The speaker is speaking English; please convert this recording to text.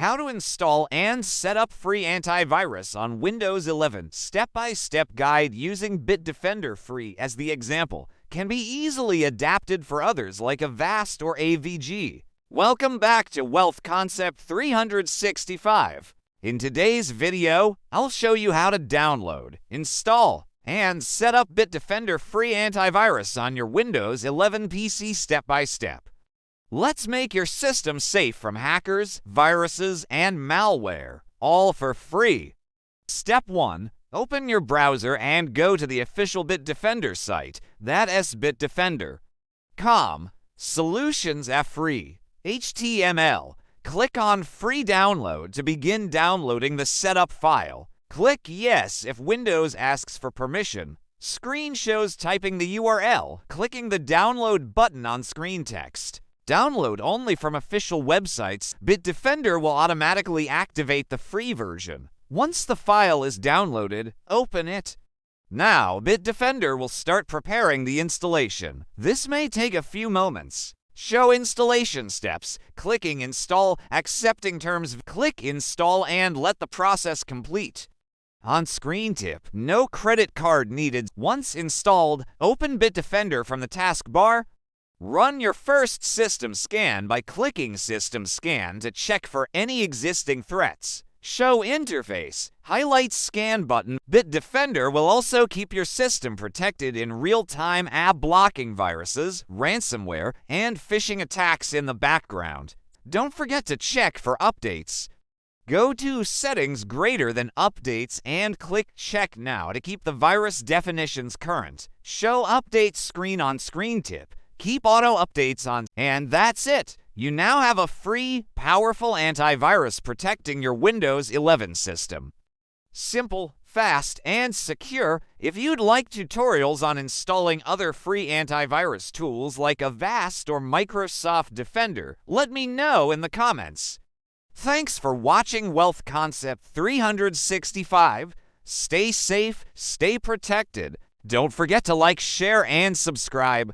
How to install and set up free antivirus on Windows 11. Step-by-step guide using Bitdefender Free as the example can be easily adapted for others like Avast or AVG. Welcome back to Wealth Concept 365. In today's video, I'll show you how to download, install, and set up Bitdefender Free antivirus on your Windows 11 PC step-by-step. Let's make your system safe from hackers, viruses, and malware, all for free. Step 1. Open your browser and go to the official Bitdefender site, that's bitdefender.com. Solutions are free. HTML. Click on Free Download to begin downloading the setup file. Click Yes if Windows asks for permission. Screen shows typing the URL, clicking the download button on screen text. Download only from official websites. Bitdefender will automatically activate the free version. Once the file is downloaded, open it. Now, Bitdefender will start preparing the installation. This may take a few moments. Show installation steps. Clicking Install, accepting terms. Click Install and let the process complete. On-screen tip: no credit card needed. Once installed, open Bitdefender from the taskbar. Run your first system scan by clicking System Scan to check for any existing threats. Show interface. Highlight Scan button. Bitdefender will also keep your system protected in real-time, blocking viruses, ransomware, and phishing attacks in the background. Don't forget to check for updates. Go to Settings greater than Updates and click Check Now to keep the virus definitions current. Show Update screen on screen tip. Keep auto updates on, and that's it. You now have a free, powerful antivirus protecting your Windows 11 system. Simple, fast, and secure. If you'd like tutorials on installing other free antivirus tools like Avast or Microsoft Defender, let me know in the comments. Thanks for watching Wealth Concept 365. Stay safe, stay protected. Don't forget to like, share, and subscribe.